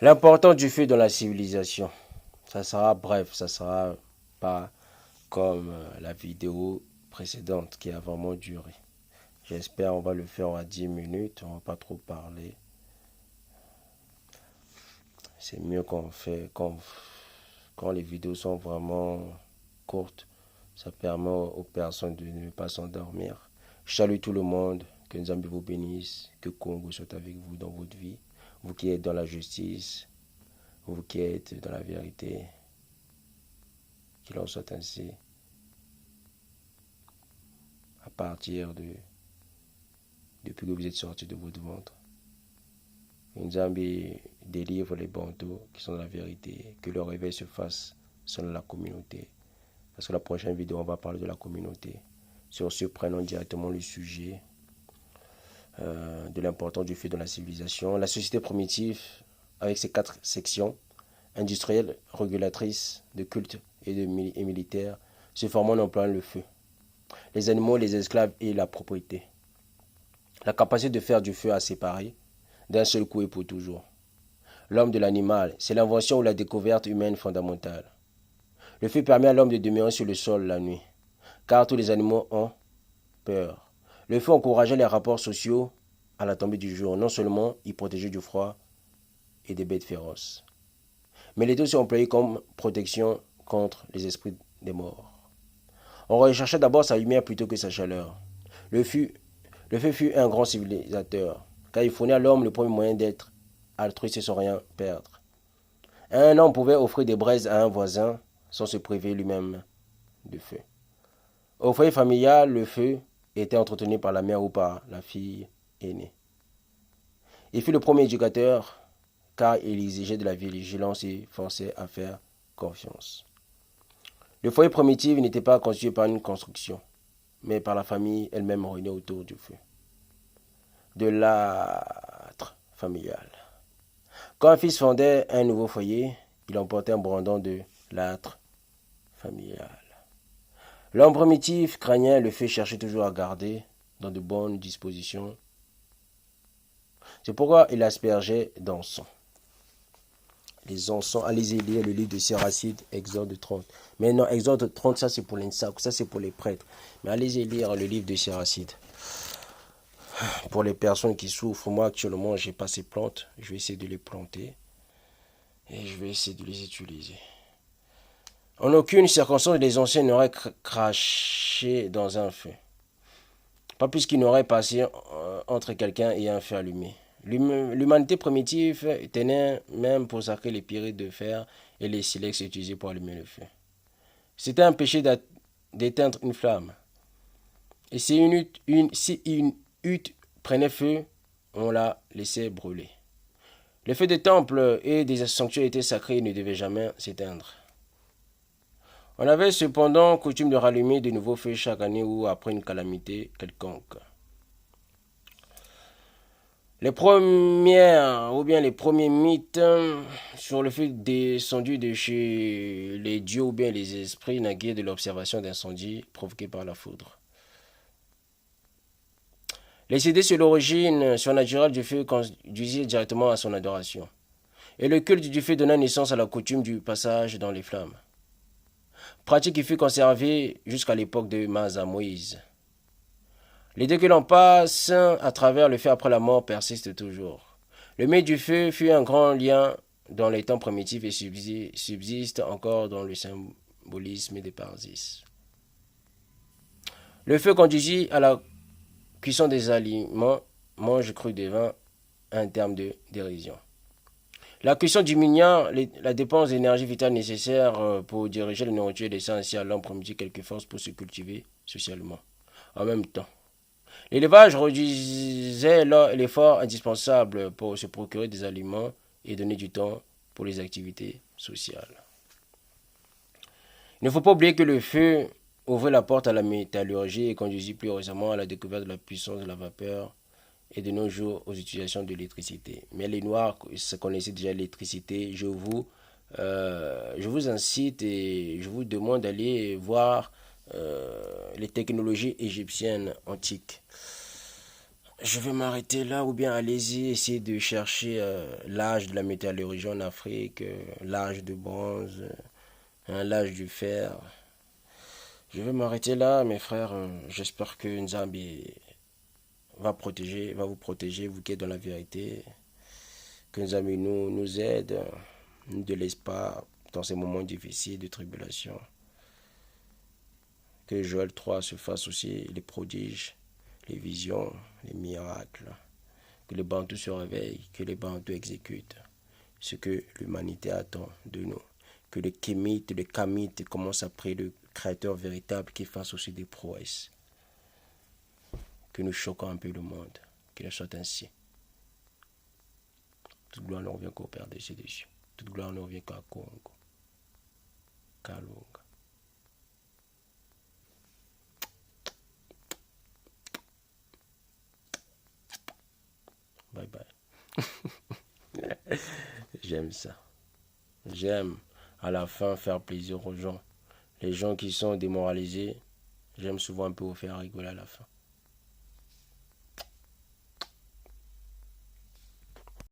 L'importance du feu dans la civilisation. Ça sera bref, ça sera pas comme la vidéo précédente qui a vraiment duré. J'espère on va le faire à 10 minutes, on va pas trop parler. C'est mieux quand les vidéos sont vraiment courtes. Ça permet aux personnes de ne pas s'endormir. Je salue tout le monde, que Nzambi vous bénisse, que Congo soit avec vous dans votre vie. Vous qui êtes dans la justice, vous qui êtes dans la vérité, qu'il en soit ainsi à partir depuis que vous êtes sorti de votre ventre. Nzambi délivre les bandeaux qui sont dans la vérité, que le réveil se fasse selon la communauté. Parce que la prochaine vidéo, on va parler de la communauté. Sur ce, prenons directement le sujet de l'importance du fait dans la civilisation. La société primitive, avec ses 4 sections, industrielle, régulatrice, de culte et militaire, se formant en plein le feu. Les animaux, les esclaves et la propriété. La capacité de faire du feu à séparer d'un seul coup et pour toujours. L'homme de l'animal, c'est l'invention ou la découverte humaine fondamentale. Le feu permet à l'homme de demeurer sur le sol la nuit, car tous les animaux ont peur. Le feu encourageait les rapports sociaux à la tombée du jour. Non seulement il protégeait du froid et des bêtes féroces, mais il était aussi employé comme protection contre les esprits des morts. On recherchait d'abord sa lumière plutôt que sa chaleur. Le feu fut un grand civilisateur, car il fournit à l'homme le premier moyen d'être altruiste sans rien perdre. Un homme pouvait offrir des braises à un voisin sans se priver lui-même de feu. Au foyer familial, le feu était entretenu par la mère ou par la fille aînée. Il fut le premier éducateur car il exigeait de la vigilance et forçait à faire confiance. Le foyer primitif n'était pas constitué par une construction, mais par la famille elle-même réunie autour du feu. De l'âtre familial. Quand un fils fondait un nouveau foyer, il emportait un brandon de l'âtre familial. L'homme primitif craignait le feu et cherchait toujours à garder dans de bonnes dispositions. C'est pourquoi il aspergeait d'encens. Les encens, allez-y lire le livre de Séracide, Exode 30. Mais non, Exode 30, ça c'est pour les sacs, ça c'est pour les prêtres. Mais allez-y lire le livre de Séracide. Pour les personnes qui souffrent, moi actuellement j'ai pas ces plantes, je vais essayer de les planter et je vais essayer de les utiliser. En aucune circonstance, les anciens n'auraient craché dans un feu. Pas plus qu'ils n'auraient passé entre quelqu'un et un feu allumé. L'humanité primitive tenait même pour sacrer les pyrites de fer et les silex utilisés pour allumer le feu. C'était un péché d'éteindre une flamme. Et si une hutte prenait feu, on la laissait brûler. Le feu des temples et des sanctuaires étaient sacrés et ne devait jamais s'éteindre. On avait cependant coutume de rallumer de nouveaux feux chaque année ou après une calamité quelconque. Les premières ou bien les premiers mythes sur le feu descendu de chez les dieux ou bien les esprits naguaient de l'observation d'incendies provoqués par la foudre. Les idées sur l'origine surnaturelle du feu conduisaient directement à son adoration. Et le culte du feu donna naissance à la coutume du passage dans les flammes. Pratique qui fut conservée jusqu'à l'époque de Masa Moïse. L'idée que l'on passe à travers le feu après la mort persiste toujours. Le mythe du feu fut un grand lien dans les temps primitifs et subsiste encore dans le symbolisme des parasites. Le feu conduisit à la cuisson des aliments, mange cru des vins, un terme de dérision. La cuisson diminue la dépense d'énergie vitale nécessaire pour diriger la nourriture et laissant ainsi à l'homme primitif quelques forces pour se cultiver socialement. En même temps, l'élevage réduisait l'effort indispensable pour se procurer des aliments et donner du temps pour les activités sociales. Il ne faut pas oublier que le feu ouvrit la porte à la métallurgie et conduisit plus récemment à la découverte de la puissance de la vapeur et de nos jours aux utilisations de l'électricité. Mais les Noirs connaissaient déjà l'électricité. Je vous incite et je vous demande d'aller voir les technologies égyptiennes antiques. Je vais m'arrêter là ou bien allez-y, essayer de chercher l'âge de la métallurgie en Afrique, l'âge de bronze, l'âge du fer. Je vais m'arrêter là, mes frères. J'espère que Nzambi va vous protéger, vous qui êtes dans la vérité. Que Nzambi nous aide, nous ne laisse pas dans ces moments difficiles de tribulation. Que Joël 3 se fasse aussi les prodiges, les visions, les miracles. Que les Bantous se réveillent, que les Bantous exécutent ce que l'humanité attend de nous. Que les Kémites, les Kamites commencent à prier le Créateur véritable qui fasse aussi des prouesses. Que nous choquons un peu le monde. Qu'il soit ainsi. Toute gloire ne revient qu'au Père des cieux. Toute gloire ne revient qu'à Congo. Kalunga. Bye bye. J'aime ça. J'aime à la fin faire plaisir aux gens. Les gens qui sont démoralisés, j'aime souvent un peu vous faire rigoler à la fin.